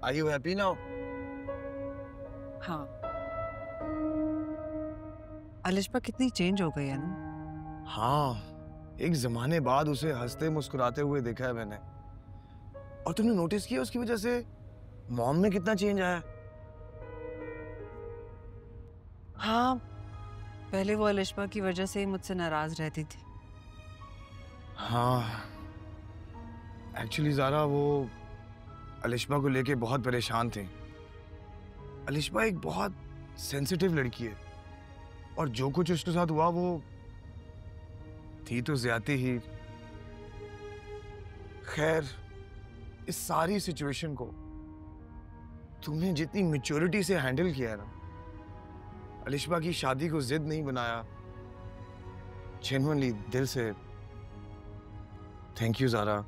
Are you happy now? हाँ, अलिशा कितनी change हो गई है ना। हाँ, एक जमाने बाद उसे हंसते मुस्कुराते हुए देखा है मैंने। और तुमने नोटिस किया उसकी वजह से मॉम में कितना चेंज आया? हाँ, पहले वो अलिशा की वजह से ही मुझसे नाराज रहती थी। हाँ, एक्चुअली ज़ारा वो अलिशा को लेके बहुत परेशान थे। अलिशा एक बहुत सेंसिटिव लड़की है और जो कुछ उसके साथ हुआ वो थी तो ज्यादती ही। खैर, इस सारी सिचुएशन को तुमने जितनी मैच्योरिटी से हैंडल किया है ना, अलिशा की शादी को जिद नहीं बनाया, जेन्युइनली दिल से thank you Zara,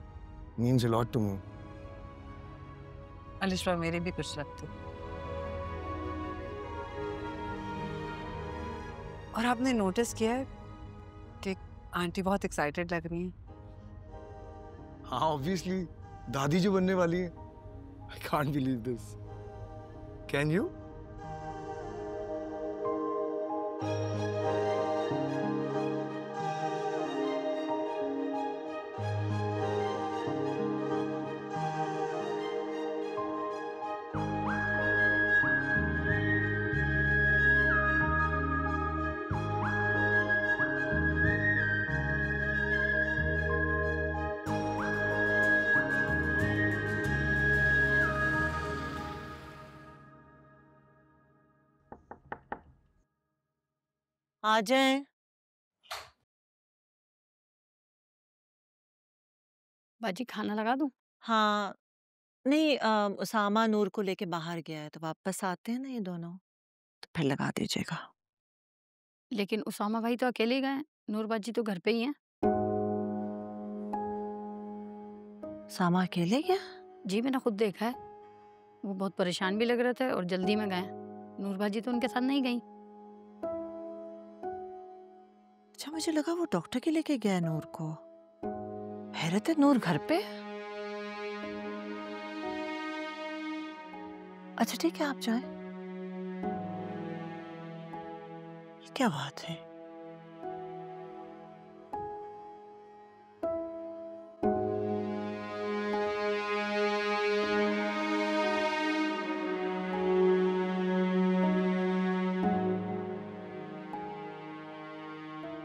means a lot to me. Alisha मेरी भी कुछ लगती। और आपने नोटिस किया है कि आंटी बहुत एक्साइटेड लग रही हैं? हाँ, ऑब्वियसली दादी जो बनने वाली है। I can't believe this. Can you? आ जाएं। बाजी खाना लगा दूं? हाँ, नहीं, उसामा नूर को लेके बाहर गया है तो वापस आते हैं ना ये दोनों, तो फिर लगा दीजिएगा। लेकिन उसामा भाई तो अकेले गए हैं, नूर बाजी तो घर पे ही हैं। उसामा अकेले गया? जी मैंने खुद देखा है, वो बहुत परेशान भी लग रहे थे और जल्दी में गए। नूर बाजी तो उनके साथ नहीं गई। अच्छा, मुझे लगा वो डॉक्टर के लेके गया नूर को। हैरत है, नूर घर पे? अच्छा ठीक है, आप जाएं। ये क्या बात है?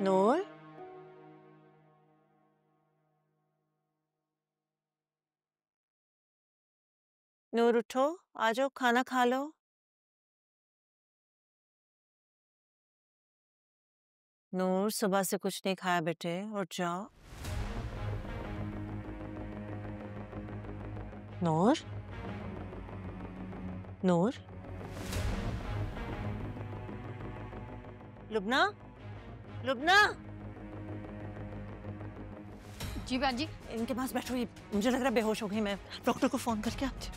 नूर, नूर उठो, आ जाओ, खाना खा लो। नूर, सुबह से कुछ नहीं खाया बेटे, उठ जाओ। नूर, नूर, लुबना, लुबना, जी बाजी। इनके पास बैठो, ये मुझे लग रहा है बेहोश हो गई। मैं डॉक्टर को फोन करके आती हूँ।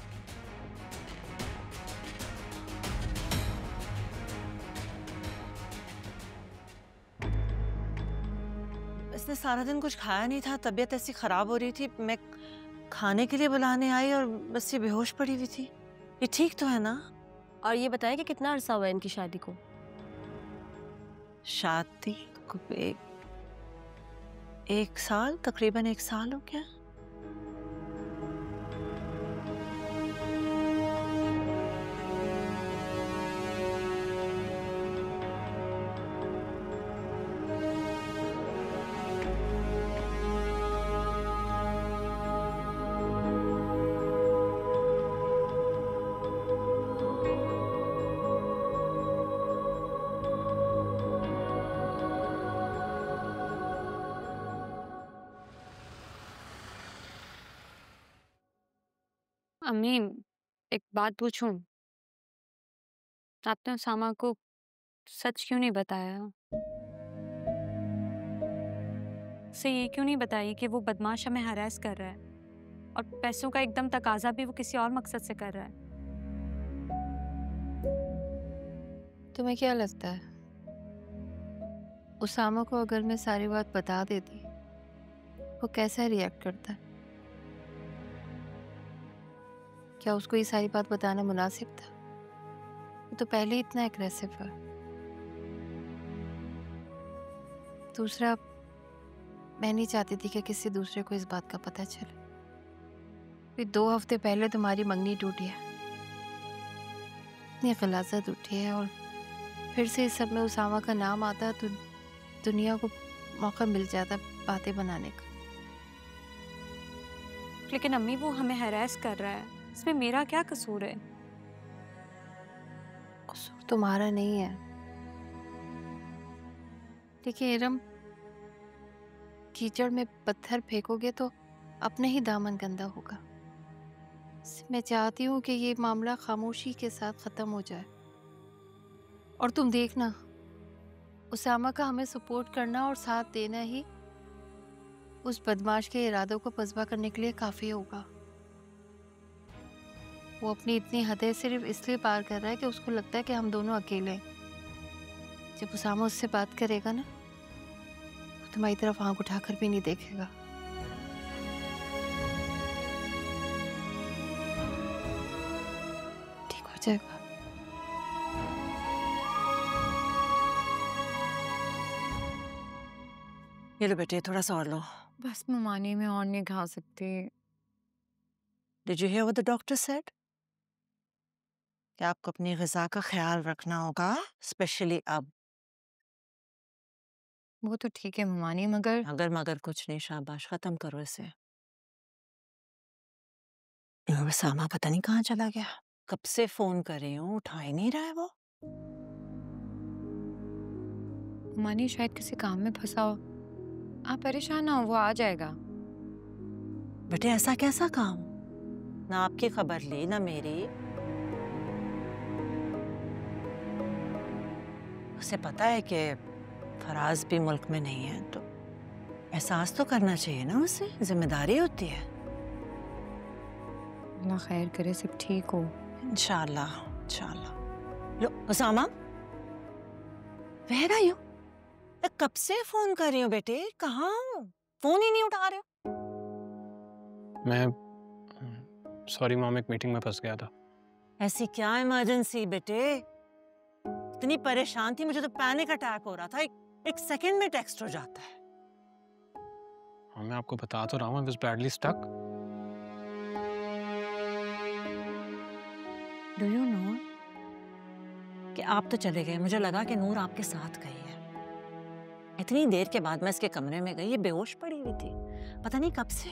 इसने सारा दिन कुछ खाया नहीं था, तबीयत ऐसी खराब हो रही थी, मैं खाने के लिए बुलाने आई और बस ये बेहोश पड़ी हुई थी। ये ठीक तो है ना? और ये बताएं कि कितना अरसा हुआ है इनकी शादी को? शादी को एक साल, तकरीबन 1 साल हो गया। अमीन, एक बात पूछूं? आपने उसामा को सच क्यों नहीं बताया? उसे ये क्यों नहीं बताई कि वो बदमाश हमें हरास कर रहा है और पैसों का एकदम तकाजा भी वो किसी और मकसद से कर रहा है? तुम्हें क्या लगता है उसामा को अगर मैं सारी बात बता देती वो कैसा रिएक्ट करता है? क्या उसको ये सारी बात बताना मुनासिब था? वो तो पहले ही इतना एग्रेसिव है। दूसरा, मैं नहीं चाहती थी कि किसी दूसरे को इस बात का पता चले। फिर 2 हफ्ते पहले तुम्हारी मंगनी टूटी है, इतनी गलाजत उठी है, और फिर से इस सब में उसामा का नाम आता तो दुनिया को मौका मिल जाता बातें बनाने का। लेकिन अम्मी वो हमें हैरेस कर रहा है, इसमें मेरा क्या कसूर है? कसूर तुम्हारा नहीं है। देखिए इरम, कीचड़ में पत्थर फेंकोगे तो अपने ही दामन गंदा होगा। मैं चाहती हूँ कि ये मामला खामोशी के साथ ख़त्म हो जाए, और तुम देखना उसामा का हमें सपोर्ट करना और साथ देना ही उस बदमाश के इरादों को पसबा करने के लिए काफ़ी होगा। वो अपनी इतनी हदें सिर्फ इसलिए पार कर रहा है कि उसको लगता है कि हम दोनों अकेले हैं। जब उसामा उससे बात करेगा ना, तो तुम्हारी तरफ आंख उठाकर भी नहीं देखेगा। ठीक हो जाएगा। ये लो बेटे, थोड़ा सा और लो। बस ममानी में और नहीं खा सकती। Did you here what the doctor said? कि आपको अपनी ग़िज़ा का ख्याल रखना होगा, स्पेशली अब। वो तो ठीक है ममानी, मगर अगर मगर कुछ नहीं, शाबाश, खत्म करो इसे। उसामा पता नहीं कहाँ चला गया, कब से फोन कर रही हूँ, उठा ही नहीं रहा है वो। ममानी शायद किसी काम में फंसा हो। आप परेशान ना हो, वो आ जाएगा। बेटे ऐसा कैसा काम? ना आपकी खबर ली ना मेरी। उसे पता है कि फराज भी मुल्क में नहीं है, तो एहसास तो करना चाहिए ना उसे, जिम्मेदारी होती है। अल्लाह खैर करे, सब ठीक हो। इंशाल्लाह इंशाल्लाह। लो उसामा, वेयर आर यू? कब से फोन कर रही हूँ बेटे, कहाँ हो? फोन ही नहीं उठा रहे हो। मैं सॉरी मॉम, एक मीटिंग में फंस गया था। ऐसी क्या इमरजेंसी बेटे? इतनी परेशान थी, मुझे तो पैनिक अटैक हो रहा था। एक सेकंड में टेक्स्ट हो जाता है। हाँ मैं आपको बता तो रहा हूँ, I was badly stuck. Do you know कि आप तो चले गए, मुझे लगा कि नूर आपके साथ गई है। इतनी देर के बाद मैं इसके कमरे में गई, ये बेहोश पड़ी हुई थी, पता नहीं कब से।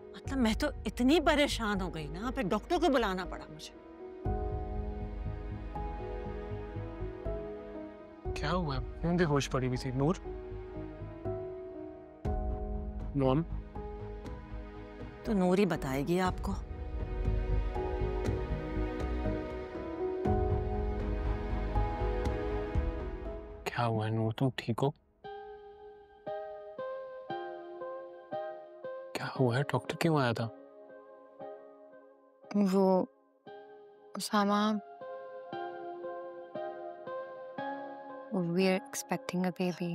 मतलब मैं तो इतनी परेशान हो गई ना, फिर डॉक्टर को बुलाना पड़ा मुझे। क्या हुआ? क्यों बेहोश पड़ी हुई थी नूर? मॉम तो नूर ही बताएगी आपको। क्या हुआ नूर, तुम ठीक हो? क्या हुआ है? डॉक्टर क्यों आया था? वो Usama, we are expecting a baby.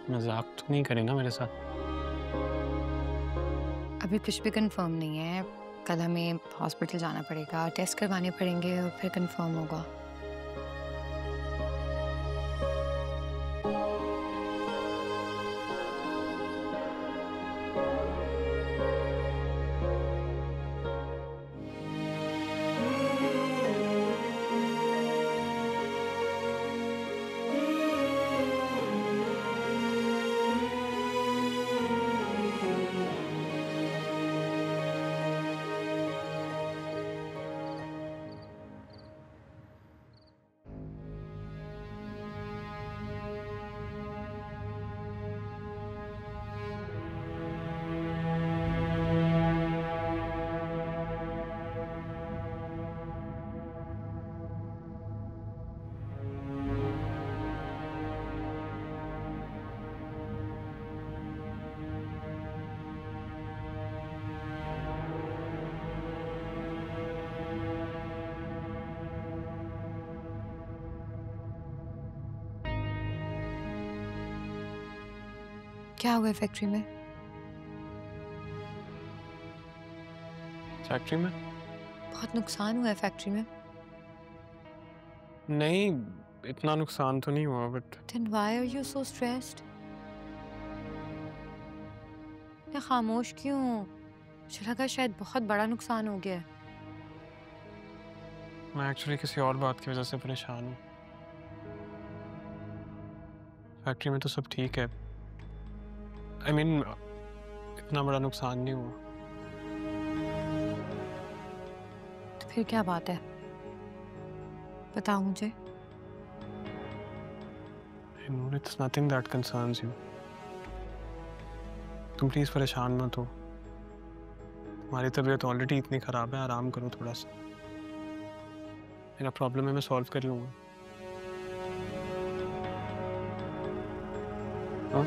मजाक तो नहीं करेगा मेरे साथ? अभी कुछ भी कंफर्म नहीं है। कल हमें हॉस्पिटल जाना पड़ेगा, टेस्ट करवाने पड़ेंगे और फिर कंफर्म होगा। क्या हुआ है फैक्ट्री में? फैक्ट्री में? बहुत नुकसान हुआ है फैक्ट्री में। नहीं, इतना नुकसान तो नहीं हुआ, but Then why are you so stressed? क्या खामोश क्यों? मुझे लगा शायद बहुत बड़ा नुकसान हो गया है। मैं एक्चुअली किसी और बात की वजह से परेशान हूँ। फैक्ट्री में तो सब ठीक है। I mean, इतना बड़ा नुकसान नहीं हुआ। तो फिर क्या बात है? बताओ मुझे। Noor, it's nothing that concerns you. तुम प्लीज परेशान मत हो। तुम्हारी तबीयत ऑलरेडी इतनी खराब है, आराम करो थोड़ा सा। मेरा प्रॉब्लम है, मैं सॉल्व कर लूंगा। हाँ?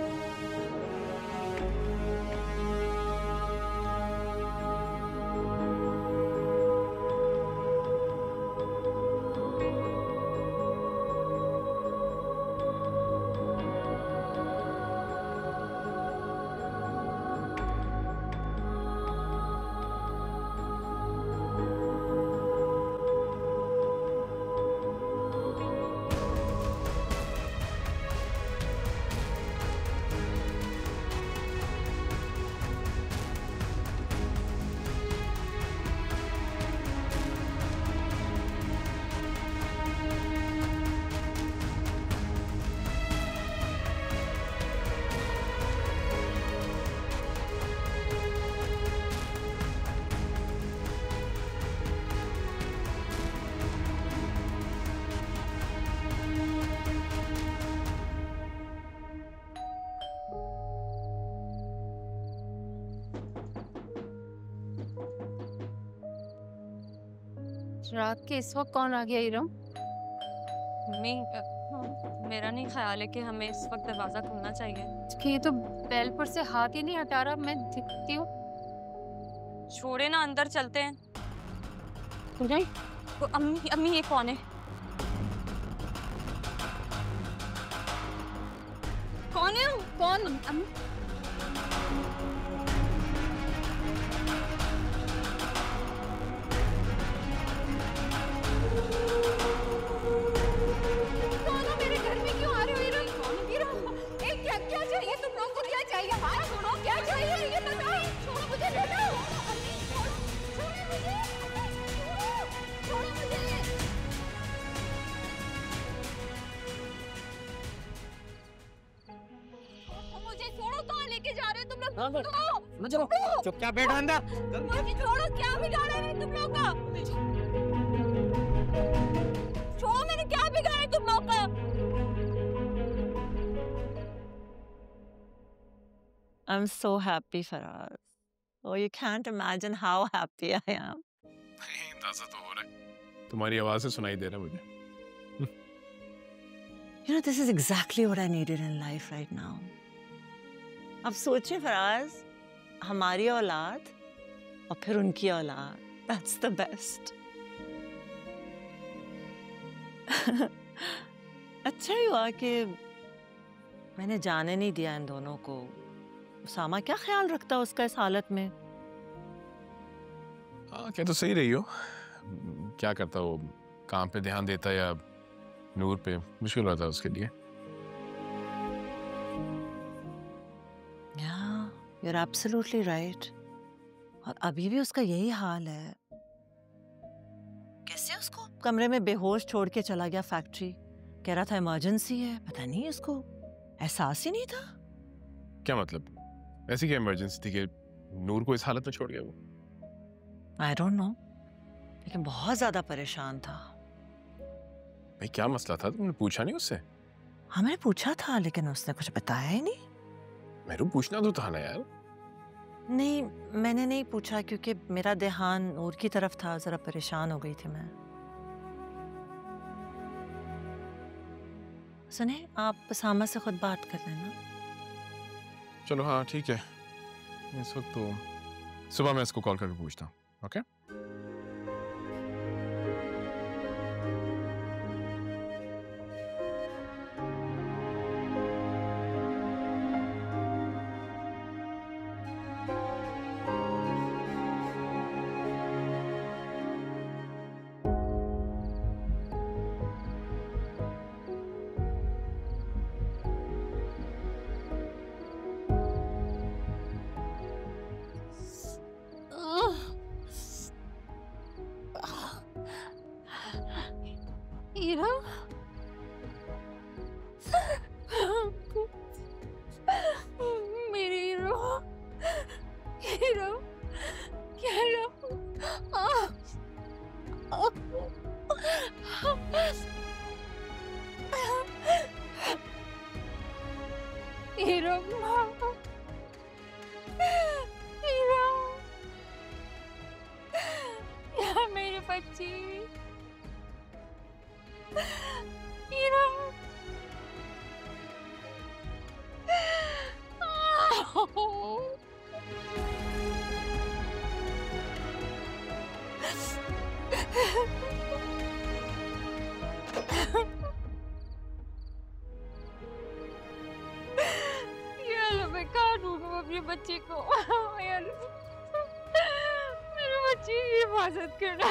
रात के इस वक्त कौन आ गया इरम? मम्मी, मेरा नहीं ख्याल है कि हमें इस वक्त दरवाजा खोलना चाहिए। कि ये तो बेल पर से हाथ ही नहीं हटा रहा। मैं दिखती हूँ। छोड़े ना, अंदर चलते हैं। नहीं, वो अम्मी अम्मी ये कौन है? कौन है? कौन? अम्मी कौन हो? मेरे घर में क्यों आ रहे हो इरम? इरम, क्या क्या चाहिए तुम लोग को? क्या चाहिए? हाँ सुनो, क्या चाहिए ये बताओ। छोड़ो मुझे, ले लो। अम्मी, छोड़ो, छोड़ो मुझे। छोड़ो मुझे। मुझे छोड़ो, कहाँ लेके जा रहे हो तुम लोग? छोड़ो, चुपचाप बैठो अंदर। मुझे छोड़ो। क्या बिगाड़ा है तुम लोग का? छोड़ो, मैंने क्या बिगाड़ा है तुम लोग का? I'm so happy, Faraz. Oh, you can't imagine how happy I am. नहीं, अंदाजा तो हो रहा है। तुम्हारी आवाज से सुनाई दे रहा है मुझे। You know, this is exactly what I needed in life right now. अब सोचिए फराज, हमारी औलाद और फिर उनकी औलाद। That's the best. अच्छा ही हुआ कि मैंने जाने नहीं दिया इन दोनों को। उसामा क्या ख्याल रखता उसका इस हालत में? हाँ, क्या तो सही रही हो। क्या करता वो, काम पे ध्यान देता या नूर पे? मुश्किल होता उसके लिए। Yeah, you're absolutely right. और अभी भी उसका यही हाल है। कैसे उसको कमरे में बेहोश छोड़ के चला गया फैक्ट्री? कह रहा था इमरजेंसी है। पता नहीं इसको एहसास ही नहीं था। क्या मतलब? ऐसी क्या इमरजेंसी थी कि नूर को इस हालत में छोड़ गया वो? आई डोंट नो, लेकिन बहुत ज्यादा परेशान था। भाई क्या मसला था? तुमने पूछा नहीं उससे? हमने पूछा था लेकिन उसने कुछ बताया ही नहीं। मेरे पूछना तो था ना यार। नहीं, मैंने नहीं पूछा क्योंकि मेरा ध्यान नूर की तरफ था। जरा परेशान हो गई थी मैं। सुने, आप उसामा से खुद बात कर लेना। चलो हाँ ठीक है। इस वक्त तो सुबह मैं इसको कॉल करके पूछता हूँ। ओके? हीरा मेरी hero hero hero hero hero यार मेरी बच्ची हीरो यार मैं कहाँ ढूंढूं अपनी बच्ची को यार मेरी बच्ची की हिफाजत करना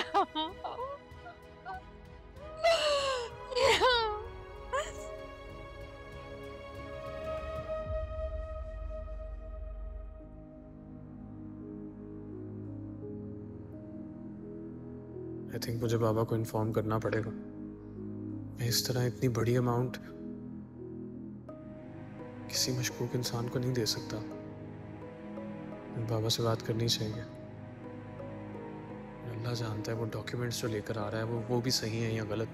आई थिंक मुझे बाबा को इन्फॉर्म करना पड़ेगा। मैं इस तरह इतनी बड़ी अमाउंट किसी मशकूक इंसान को नहीं दे सकता। बाबा से बात करनी चाहिए। अल्लाह जानता है वो डॉक्यूमेंट्स जो लेकर आ रहा है वो भी सही है या गलत।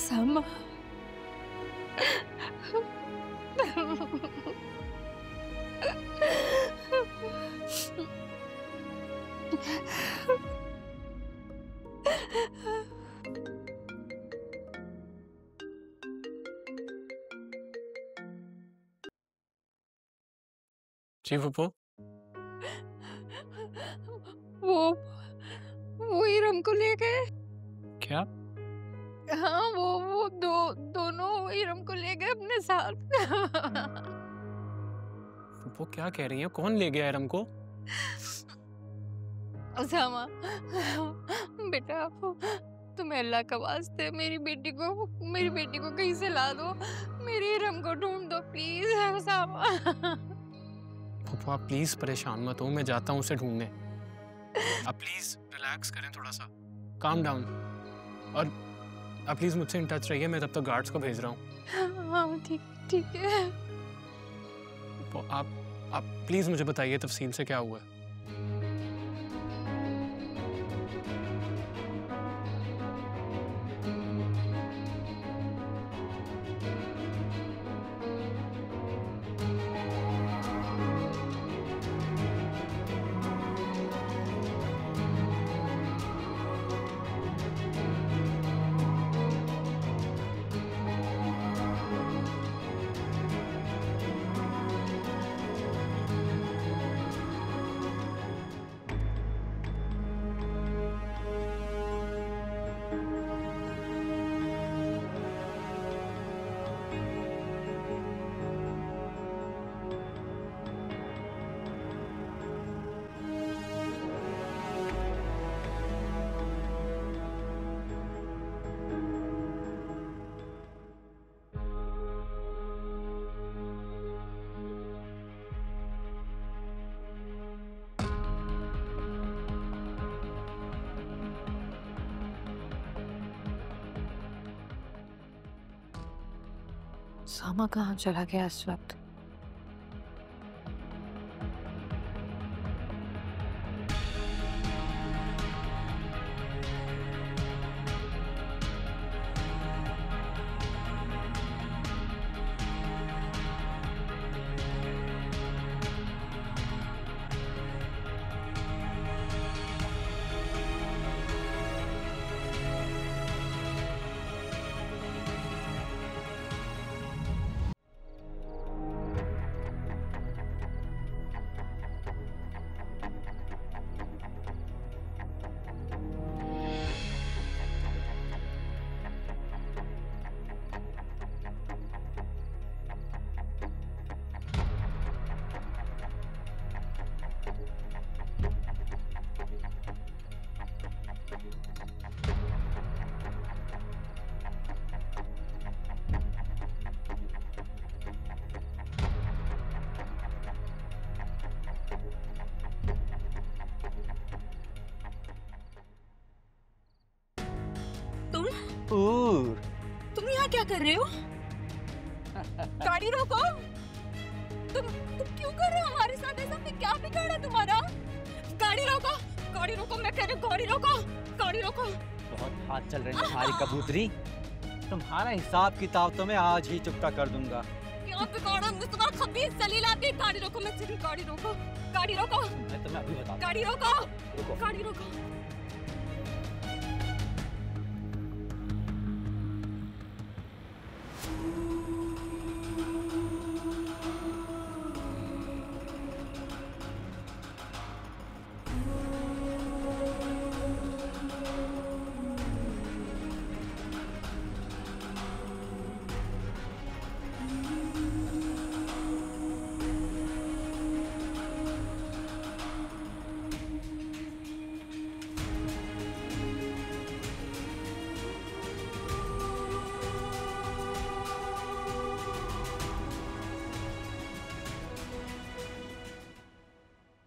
सामा जी फूफो, वो हीरम को ले गए। क्या? हाँ वो दोनों हीरम को ले गए अपने साथ। फूफो क्या कह रही हैं? कौन ले गया इरम को? उसामा बेटा तुम्हें अल्लाह का वास्ते मेरी बेटी को कहीं से ला दो। मेरी इरम को ढूंढ दो प्लीज उसामा। फूफो आप प्लीज परेशान मत हो, मैं जाता हूँ उसे ढूंढने। आप प्लीज रिलैक्स करें थोड़ा सा, काम डाउन। और आप प्लीज मुझसे इन टच रहिए, मैं तब तक गार्ड्स को भेज रहा हूँ। हाँ ठीक है। फूफो आप प्लीज मुझे बताइए तफसील से क्या हुआ है। सामा कहाँ चला गया इस वक्त? तुम यहाँ क्या कर रहे हो? गाड़ी रोको। तुम क्यों कर रहे हो हमारे साथ ऐसा? क्या बिगाड़ा तुम्हारा? गाड़ी रोको, गाड़ी रोको, मैं कह रही हूँ गाड़ी रोको, गाड़ी रोको। बहुत हाथ चल रहे हैं तुम्हारी कबूतरी। तुम्हारा हिसाब किताब तो मैं आज ही चुकता कर दूंगा। क्या बिगाड़ा? मुझे तुम्हारा खबीस जलील आती है। गाड़ी रोको, मैं तेरी गाड़ी रोको, गाड़ी रोको। मैं तुम्हें अभी बताता हूँ। गाड़ी रोको, गाड़ी रोको।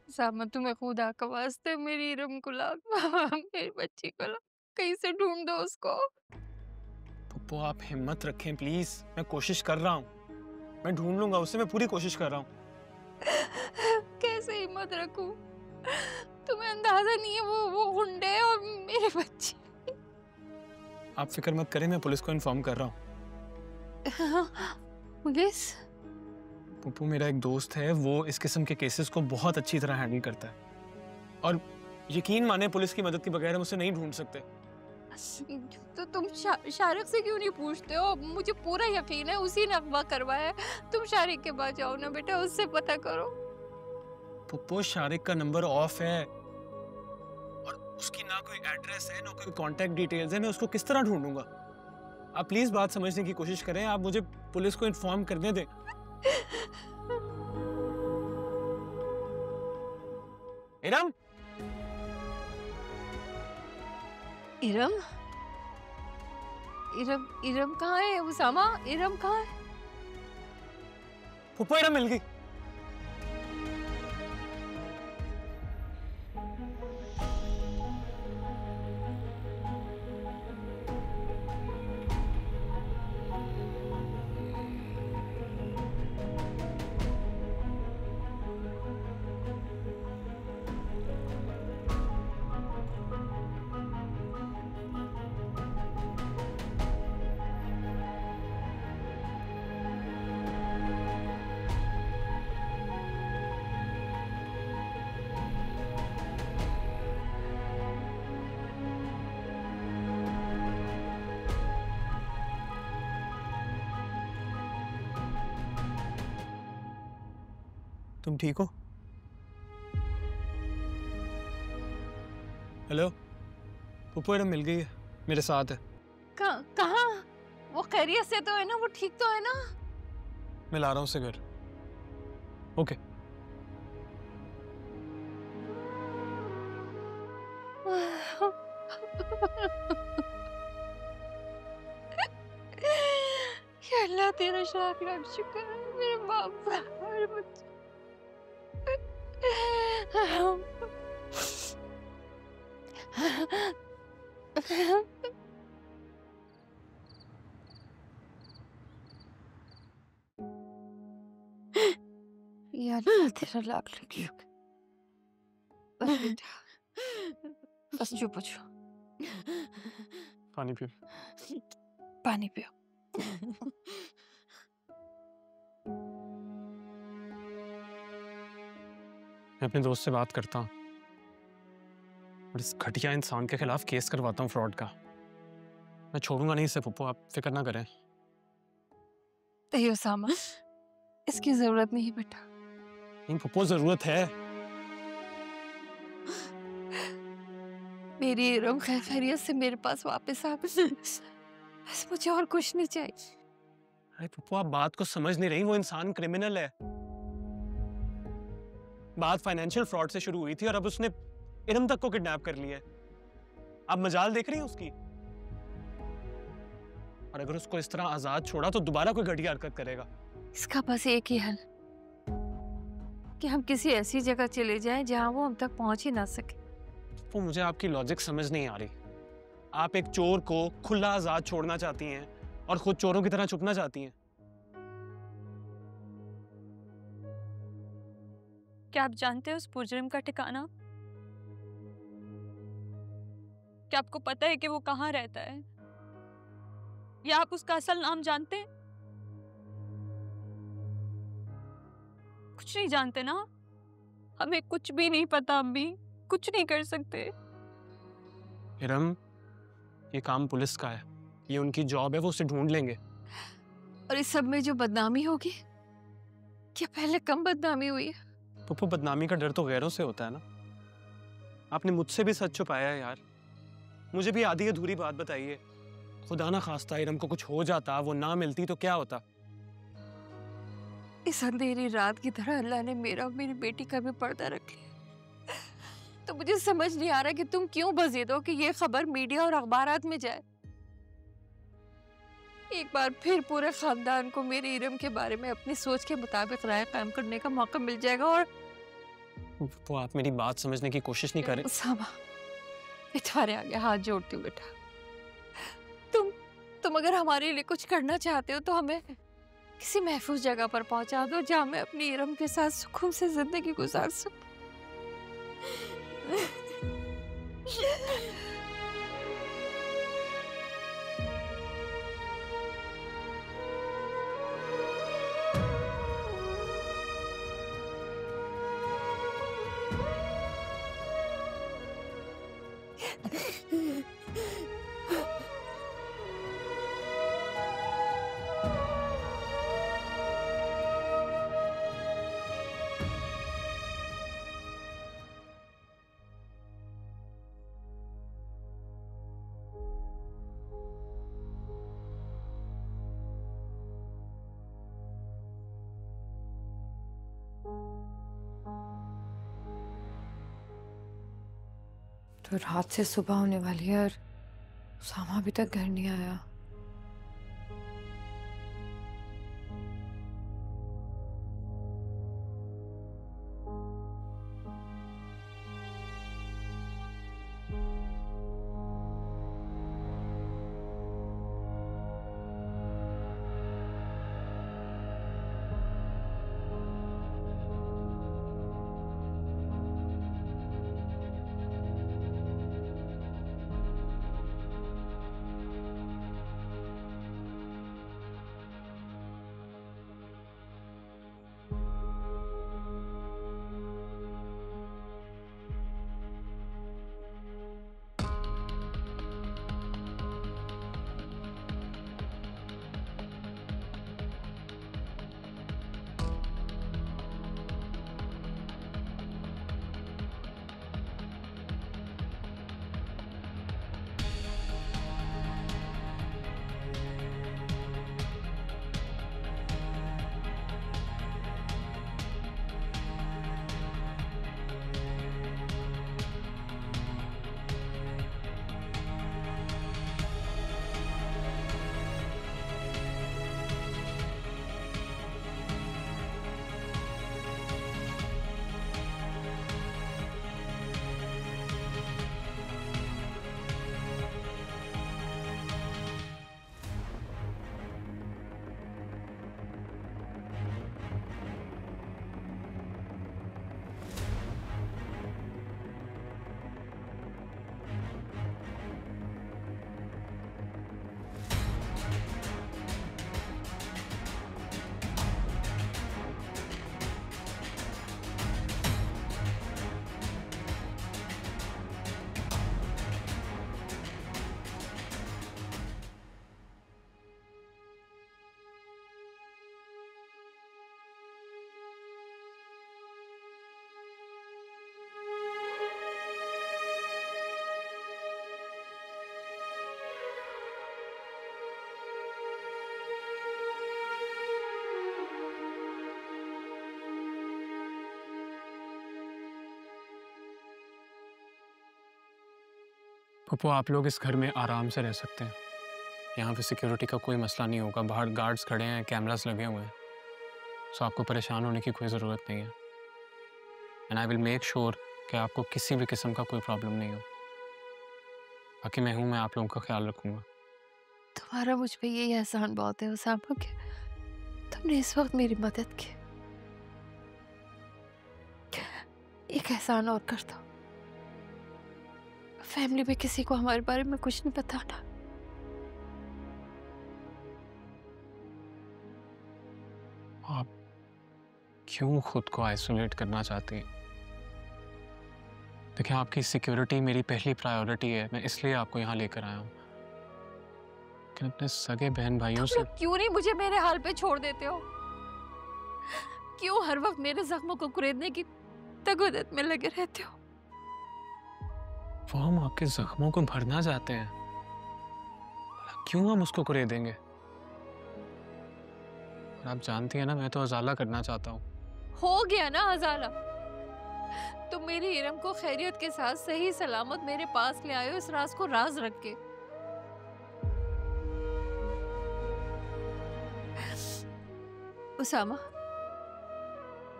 सामा तुम्हें खुदा का वास्ते मेरी इरम को ला, मेरी बच्ची को ला, कहीं से ढूंढ दो उसको। पप्पू आप हिम्मत रखें प्लीज, मैं कोशिश कर रहा हूँ, मैं ढूंढ लूंगा उसे, मैं पूरी कोशिश कर रहा हूँ। कैसे हिम्मत रखूं? तुम्हें अंदाजा नहीं है वो गुंडे और मेरी बच्ची। आप फिक्र मत करें, मैं पुलिस को इन्फॉर्म कर रहा हूँ। पुलिस? पप्पू मेरा एक दोस्त है, वो इस किस्म के केसेस को बहुत अच्छी तरह हैंडल करता है और यकीन माने पुलिस की मदद के बगैर हम उसे नहीं ढूंढ सकते। तो तुम शारिक से क्यों नहीं पूछते हो? मुझे पूरा यकीन है उसी ने अगवा करवाया है। तुम शारिक के पास जाओ ना बेटा, उससे पता करो। पप्पू शारिक का नंबर ऑफ है और उसकी ना कोई एड्रेस है ना कोई कांटेक्ट डिटेल्स है, मैं उसको किस तरह ढूंढूंगा? आप प्लीज बात समझने की कोशिश करें, आप मुझे पुलिस को इन्फॉर्म करने दें। इरम, इरम, इरम, इरम कहाँ है? उसामा, इरम कहाँ है? पप्पू इरम मिल गई। तुम ठीक हो? हेलो, पप्पू इरम मिल गई है, मेरे साथ है। कहाँ? वो खैरियत से तो है ना? वो ठीक तो है ना? मैं ला रहा हूँ उसे घर। ओके। या अल्लाह तेरा शाख लाख शुक्र है मेरे बाप का, मेरे बच्चे। या अल्लाह तेरा लाख लाख शुक्र। बस बेटा, बस चुप हो जाओ। पानी पियो। पानी पियो। मैं अपने दोस्त से बात करता हूँ और इस घटिया इंसान के खिलाफ केस करवाता हूँ फ्रॉड का। मैं छोड़ूंगा नहीं इसे पप्पू, आप फिक्र ना करें। नहीं उसामा, इसकी जरूरत नहीं बेटा। नहीं पप्पू, जरूरत है। मेरी इरम खैरियत से मेरे पास वापस आ गई, बस मुझे और कुछ नहीं चाहिए। अरे पप्पू, आप बात को समझ नहीं रही, वो इंसान क्रिमिनल है। बात फाइनेंशियल फ्रॉड से शुरू हुई थी और अब उसने इरम तक को किडनैप कर लिया है। आप मजाल देख रही हैं उसकी? और अगर उसको इस तरह आजाद छोड़ा तो दोबारा कोई घटिया हरकत करेगा। इसका बस एक ही हल, कि हम किसी ऐसी जगह चले जाएं जहां वो हम तक पहुंच ही ना सके। वो मुझे आपकी लॉजिक समझ नहीं आ रही। आप एक चोर को खुला आजाद छोड़ना चाहती हैं और खुद चोरों की तरह छुपना चाहती हैं। क्या आप जानते हैं उस मुजरिम का ठिकाना? क्या आपको पता है कि वो कहाँ रहता है? या आप उसका असल नाम जानते हैं? कुछ नहीं जानते ना? हमें कुछ भी नहीं पता, अम्मी कुछ नहीं कर सकते। इरम, ये काम पुलिस का है, ये उनकी जॉब है, वो उसे ढूंढ लेंगे। और इस सब में जो बदनामी होगी, क्या पहले कम बदनामी हुई है? पप्पू, बदनामी का डर तो गैरों से होता है ना। आपने मुझसे भी सच छुपाया है यार। मुझे भी आधी अधूरी बात बताइए। खुदा ना खास्ता इरम को कुछ हो जाता, वो ना मिलती तो क्या होता? इस अंधेरी रात की तरह अल्लाह ने मेरा और मेरी बेटी का भी पर्दा रख लिया। तो मुझे समझ नहीं आ रहा कि तुम क्यों बज़िद हो कि ये खबर मीडिया और अखबारात में जाए। एक बार फिर पूरे खानदान को मेरे इरम के बारे में अपनी सोच के मुताबिक राय कायम करने का मौका मिल जाएगा। और वो आप मेरी बात समझने की कोशिश नहीं करें। उसामा, मैं तुम्हारे आगे हाथ जोड़ती हूँ बेटा। तुम अगर हमारे लिए कुछ करना चाहते हो तो हमें किसी महफूज जगह पर पहुंचा दो जहां मैं अपनी इरम के साथ सुकून से जिंदगी गुजार सकूं। तो रात से सुबह होने वाली है और सामा अभी तक घर नहीं आया। पप्पू, आप लोग इस घर में आराम से रह सकते हैं। यहाँ पे सिक्योरिटी का कोई मसला नहीं होगा। बाहर गार्ड्स खड़े हैं, कैमरास लगे हुए हैं, सो आपको परेशान होने की कोई ज़रूरत नहीं है। And I will make sure कि आपको किसी भी किस्म का कोई प्रॉब्लम नहीं हो। बाकी मैं हूँ, मैं आप लोगों का ख्याल रखूंगा। तुम्हारा मुझ पे यही एहसान बहुत है उसामा के तुमने इस वक्त मेरी मदद की। एक एहसान और कर दो, फैमिली में किसी को हमारे बारे में कुछ नहीं बताना। आप क्यों खुद को आइसोलेट करना चाहती हैं? देखिए, आपकी सिक्योरिटी मेरी पहली प्रायोरिटी है, मैं इसलिए आपको यहाँ लेकर आया हूँ। लेकिन अपने सगे बहन भाइयों से क्यों नहीं मुझे मेरे हाल पे छोड़ देते हो? क्यों हर वक्त मेरे जख्मों को कुरेदने की तगोदत में लगे रहते हो? वो हम आपके जख्मों को भरना चाहते हैं, क्यों हम उसको कुरेदेंगे? और आप जानती हैं ना, मैं तो अजाला करना चाहता हूँ। हो गया ना अजाला, तुम मेरी इरम को खैरियत के साथ सही सलामत मेरे पास ले आए हो, इस राज को राज रख के। उसामा,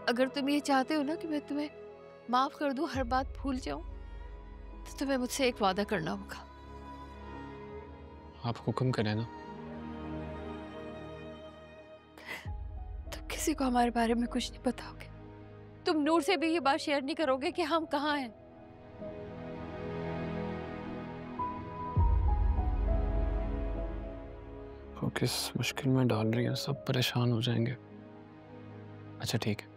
अगर तुम ये चाहते हो ना कि मैं तुम्हें माफ कर दूं, हर बात भूल जाऊं, तो तुम्हें मुझसे एक वादा करना होगा। आप हुक्म करें ना। तुम किसी को हमारे बारे में कुछ नहीं बताओगे? तुम नूर से भी ये बात शेयर नहीं करोगे कि हम कहाँ हैं? वो किस मुश्किल में डाल रही है, सब परेशान हो जाएंगे। अच्छा ठीक है,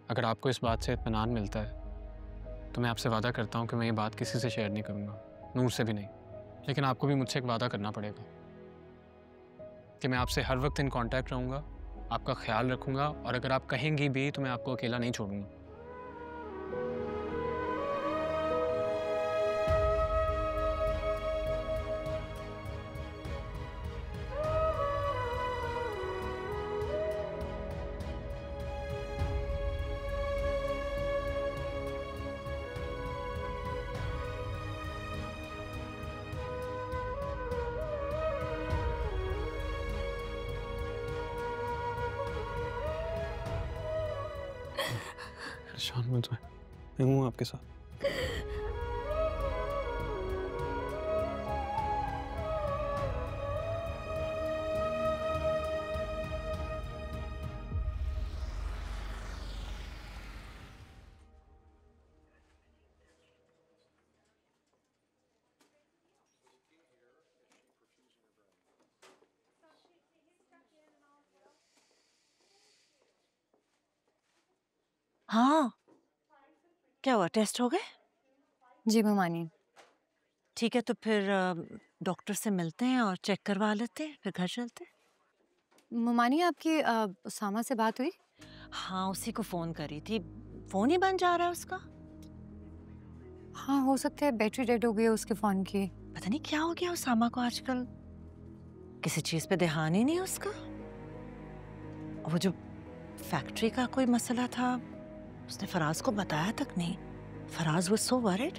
अगर आपको इस बात से इत्मीनान मिलता है तो मैं आपसे वादा करता हूँ कि मैं ये बात किसी से शेयर नहीं करूँगा, नूर से भी नहीं। लेकिन आपको भी मुझसे एक वादा करना पड़ेगा कि मैं आपसे हर वक्त इन कांटेक्ट रहूँगा, आपका ख्याल रखूँगा, और अगर आप कहेंगी भी तो मैं आपको अकेला नहीं छोड़ूंगा। परेशान मत हो, मैं हूँ आपके साथ। हाँ, क्या हुआ, टेस्ट हो गए? जी ममानी। ठीक है, तो फिर डॉक्टर से मिलते हैं और चेक करवा लेते हैं, फिर घर चलते हैं। ममानी, आपकी उसामा से बात हुई? हाँ, उसी को फोन करी थी, फोन ही बंद जा रहा है उसका। हाँ, हो सकता है बैटरी डेड हो गई है उसके फोन की। पता नहीं क्या हो गया उसामा को आजकल, किसी चीज पे ध्यान ही नहीं उसका। और वो जो फैक्ट्री का कोई मसला था, उसने फराज को बताया तक नहीं। Faraz was so worried.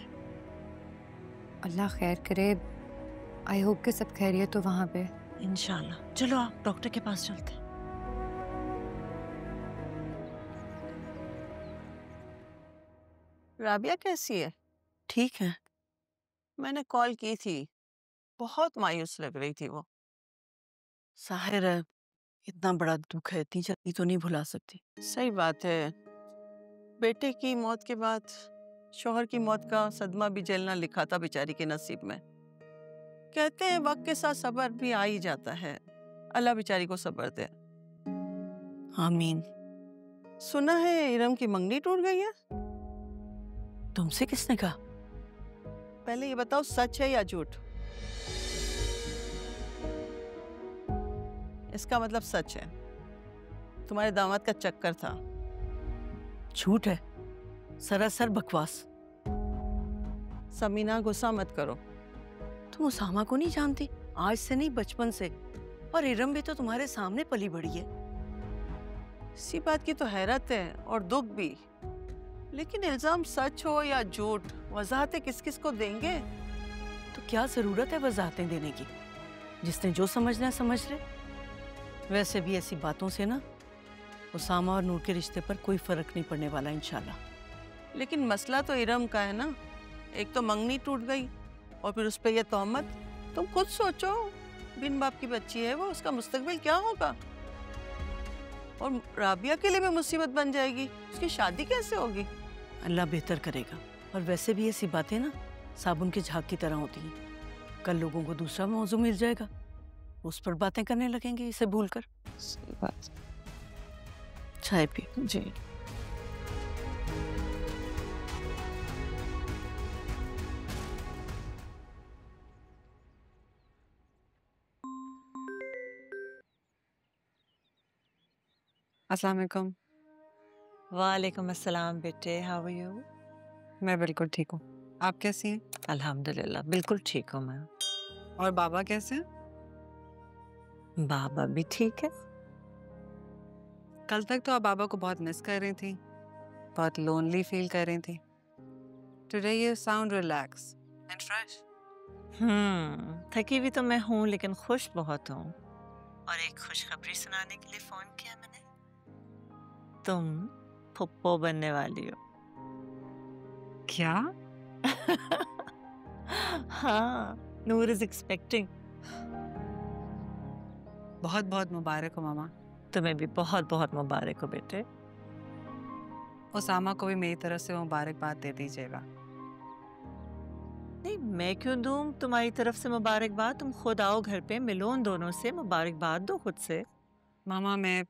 अल्लाह खैर करे, आई होप कि सब खैरियत हो वहाँ पे। इंशाल्लाह। चलो आप डॉक्टर के पास चलते हैं। राबिया कैसी है? ठीक है। मैंने कॉल की थी, बहुत मायूस लग रही थी वो। साहिर है, इतना बड़ा दुख है, इतनी जल्दी तो नहीं भुला सकती। सही बात है, बेटे की मौत के बाद शौहर की मौत का सदमा भी झेलना लिखा था बेचारी के नसीब में। कहते हैं वक्त के साथ सब्र भी आ ही जाता है, अल्लाह बेचारी को सब्र दे। आमीन। सुना है इरम की मंगनी टूट गई है? तुमसे किसने कहा? पहले ये बताओ, सच है या झूठ? इसका मतलब सच है, तुम्हारे दामाद का चक्कर था। झूठ है, सरासर बकवास। समीना, गुस्सा मत करो। तुम उसामा को नहीं जानती, आज से नहीं बचपन से। और इरम भी तो तुम्हारे सामने पली बड़ी है। इसी बात की तो हैरत है और दुख भी। लेकिन इल्जाम सच हो या झूठ, वजाहतें किस किस को देंगे? तो क्या जरूरत है वजाहतें देने की? जिसने जो समझना है समझ ले। वैसे भी ऐसी बातों से ना उसामा और नूर के रिश्ते पर कोई फर्क नहीं पड़ने वाला इंशाल्लाह। लेकिन मसला तो इरम का है ना। एक तो मंगनी टूट गई, और फिर उस पर यह तोहमत। तुम खुद सोचो, बिन बाप की बच्ची है वो, उसका मुस्तकबिल क्या होगा? और राबिया के लिए भी मुसीबत बन जाएगी, उसकी शादी कैसे होगी? अल्लाह बेहतर करेगा। और वैसे भी ऐसी बातें ना साबुन के झाग की तरह होती हैं। कल लोगों को दूसरा मौजू मिल जाएगा, उस पर बातें करने लगेंगे इसे भूलकर। सही बात। चाय पी। जी। अस्सलाम वालेकुम। वालेकुम अस्सलाम बेटे, हाउ आर यू? मैं बिल्कुल ठीक हूँ, आप कैसी हैं? अल्हम्दुलिल्लाह बिल्कुल ठीक हूँ मैं। और बाबा कैसे हैं? बाबा भी ठीक है। कल तक तो आप बाबा को बहुत मिस कर रही थी, बहुत लोनली फील कर रही थी। Today you sound relax and fresh. थकी भी तो मैं हूँ लेकिन खुश बहुत हूँ। और एक खुशखबरी सुनाने के लिए फोन किया मैंने। तुम फुप्पो बनने वाली हो। क्या? हाँ, नूर इज एक्सपेक्टिंग। बहुत बहुत मुबारक हो मामा। तुम्हें भी बहुत बहुत मुबारक हो बेटे। उसामा को भी मेरी तरफ से मुबारकबाद दे दीजिएगा। नहीं, मैं क्यों दूँ तुम्हारी तरफ से मुबारकबाद? तुम खुद आओ घर पे, मिलो उन दोनों से, मुबारकबाद दो खुद से। मामा मैं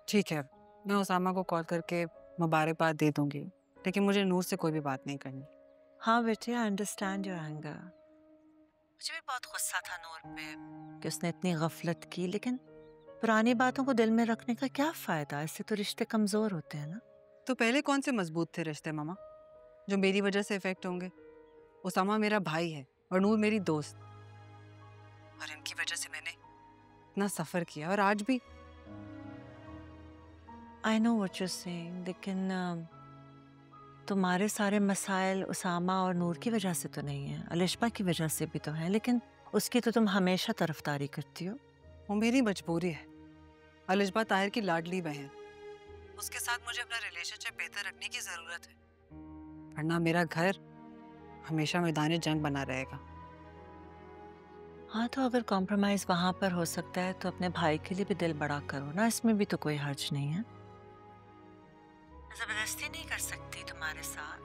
ठीक है, मैं उसामा को कॉल करके मुबारकबाद दे दूंगी, लेकिन मुझे नूर से कोई भी बात नहीं करनी। हाँ बेटे, आई अंडरस्टैंड योर एंगर। मुझे भी बहुत गुस्सा था नूर पे कि उसने इतनी गफलत की, लेकिन पुरानी बातों को दिल में रखने का क्या फायदा? इससे तो रिश्ते कमजोर होते हैं ना। तो पहले कौन से मजबूत थे रिश्ते मामा, जो मेरी वजह से इफेक्ट होंगे? उसामा मेरा भाई है और नूर मेरी दोस्त, और इनकी वजह से मैंने इतना सफर किया। और आज भी I know what you saying, लेकिन तुम्हारे सारे मसाइल उसामा और नूर की वजह से तो नहीं है, अलिशबा की वजह से भी तो है, लेकिन उसकी तो तुम हमेशा तरफदारी करती हो। वो मेरी मजबूरी है। अलिशबा ताहिर की लाडली बहन, उसके साथ मुझे अपना रिलेशनशिप बेहतर रखने की जरूरत है, वरना मेरा घर हमेशा मैदान जंग बना रहेगा। हाँ, तो अगर कॉम्प्रोमाइज वहां पर हो सकता है तो अपने भाई के लिए भी दिल बड़ा करो ना, इसमें भी तो कोई हर्ज नहीं है। जबरदस्ती नहीं कर सकती तुम्हारे साथ,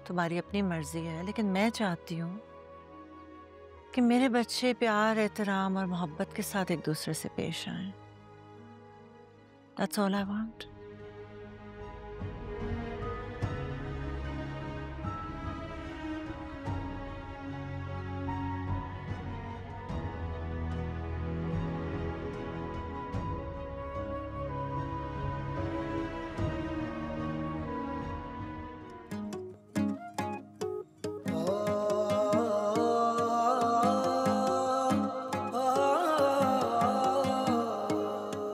तुम्हारी अपनी मर्जी है, लेकिन मैं चाहती हूँ कि मेरे बच्चे प्यार, एहतराम और मोहब्बत के साथ एक दूसरे से पेश आएं। That's all I want.